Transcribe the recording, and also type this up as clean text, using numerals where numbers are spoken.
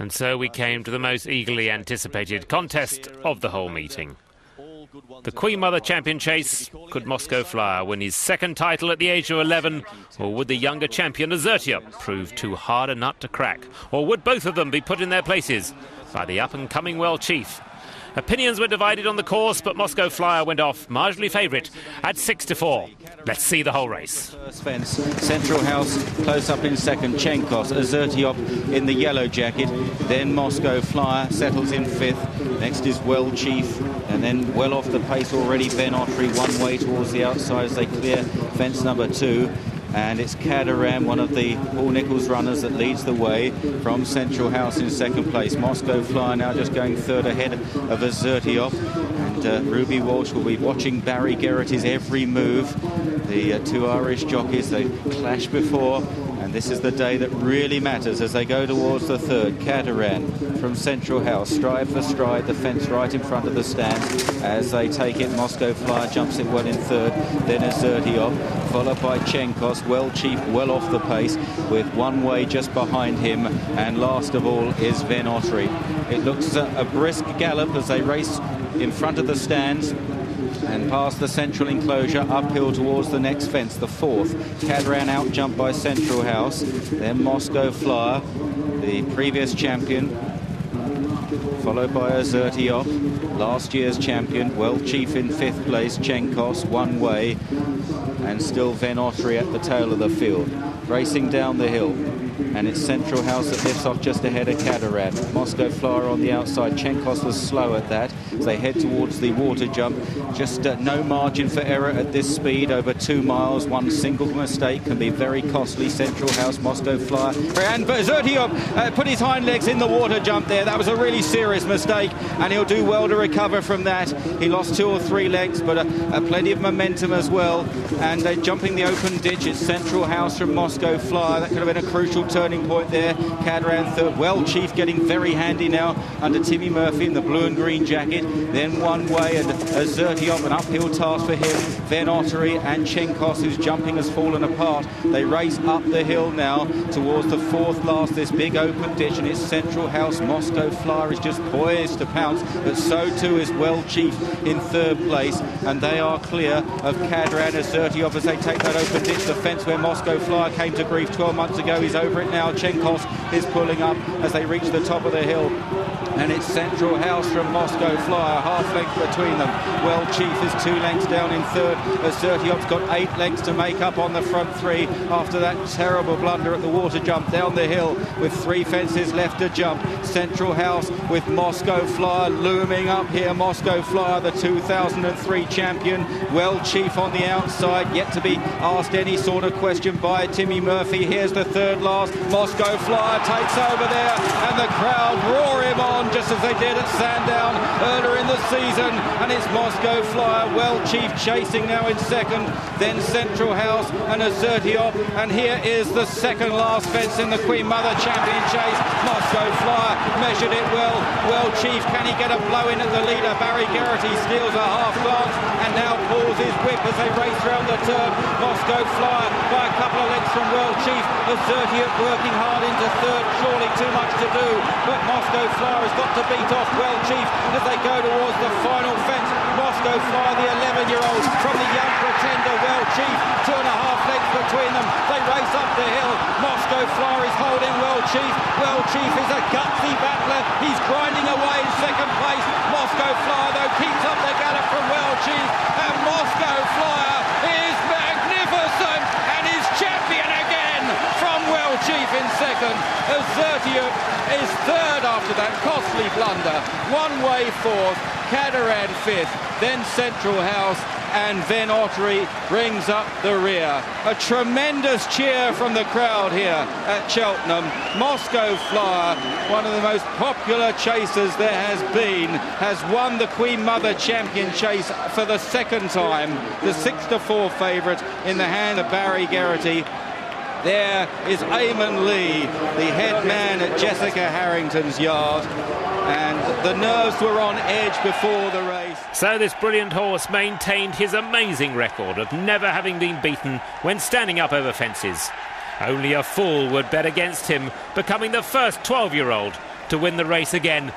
And so we came to the most eagerly anticipated contest of the whole meeting. The Queen Mother Champion Chase. Could Moscow Flyer win his second title at the age of 11? Or would the younger champion Azertyup prove too hard a nut to crack? Or would both of them be put in their places by the up-and-coming World Chief? Opinions were divided on the course, but Moscow Flyer went off marginally favourite at 6-4. Let's see the whole race. First fence, Central House close up in second, Chenkos, Azertyup in the yellow jacket, then Moscow Flyer settles in fifth. Next is Well Chief, and then well off the pace already Ben Autry, one way towards the outside as they clear fence number 2. And it's Kadaram, one of the Paul Nicholls runners, that leads the way from Central House in second place. Moscow Flyer now just going third ahead of Azertyup. And Ruby Walsh will be watching Barry Geraghty's every move. The two Irish jockeys, they clashed before. And this is the day that really matters as they go towards the third. Kadaram from Central House, stride for stride, the fence right in front of the stands. As they take it, Moscow Flyer jumps it well in third. Then Azertyup, followed by Chenkos. Well Chief well off the pace with one way just behind him, and last of all is Ben Autry. It looks a brisk gallop as they race in front of the stands and past the central enclosure uphill towards the next fence, the fourth. Kadaram out jumped by Central House, then Moscow Flyer, the previous champion, followed by Azertyup, last year's champion. Well Chief in fifth place, Chenkos one way, and still Ben Autry at the tail of the field, racing down the hill. And it's Central House that lifts off just ahead of Kadaram. Moscow Flyer on the outside. Chenkos was slow at that as they head towards the water jump. Just no margin for error at this speed, over 2 miles. One single mistake can be very costly. Central House, Moscow Flyer. And Azertyup put his hind legs in the water jump there. That was a really serious mistake, and he'll do well to recover from that. He lost 2 or 3 legs, but plenty of momentum as well. And jumping the open ditch, it's Central House from Moscow Flyer. That could have been a crucial turning point there. Kadaram third. Well Chief getting very handy now under Timmy Murphy in the blue and green jacket. Then one way, and Azertyup, an uphill task for him. Ben Autry and Chenkos, whose jumping has fallen apart. They race up the hill now towards the fourth last, this big open ditch, and it's Central House. Moscow Flyer is just poised to pounce, but so too is Well Chief in third place, and they are clear of Kadaram and Azertyup as they take that open ditch. The fence where Moscow Flyer came to grief 12 months ago, he's over it now. Chenkos is pulling up as they reach the top of the hill, and it's Central House from Moscow Flyer, half length between them. Well Chief is 2 lengths down in third. Azertyup's got 8 lengths to make up on the front 3 after that terrible blunder at the water jump down the hill with 3 fences left to jump. Central House with Moscow Flyer looming up here. Moscow Flyer, the 2003 champion. Well Chief on the outside, yet to be asked any sort of question by Timmy Murphy. Here's the third last. Moscow Flyer takes over there, and the crowd roar him on just as they did at Sandown earlier in the season. And it's Moscow Flyer, Well Chief chasing now in second, then Central House and Azertyup. And here is the second last fence in the Queen Mother Champion Chase. Moscow Flyer measured it well. Well Chief, can he get a blow in at the leader? Barry Geraghty steals a half glance and now pulls his whip as they race round the turn. Moscow Flyer by a couple of lengths from Well Chief. Azertyup working hard into third, surely too much to do, but Moscow Flyer has got to beat off Well Chief as they go towards the final fence. Moscow Flyer, the 11-year-old from the young pretender Well Chief, 2.5 lengths between them. They race up the hill. Moscow Flyer is holding Well Chief. Well Chief is a gutsy battler. He's grinding away in second place. Moscow Flyer, though, keeps up the gallop from Well Chief, and Moscow Flyer is magnificent and is champion again from Well Chief in second. Azertyup is third after that costly blunder. One way fourth, Kadaram fifth, then Central House, and Ben Autry brings up the rear. A tremendous cheer from the crowd here at Cheltenham. Moscow Flyer, one of the most popular chasers there has been, has won the Queen Mother Champion Chase for the second time. The 6-4 favourite in the hand of Barry Geraghty. There is Eamon Lee, the head man at Jessica Harrington's yard, and the nerves were on edge before the race. So this brilliant horse maintained his amazing record of never having been beaten when standing up over fences. Only a fool would bet against him, becoming the first 12-year-old to win the race again.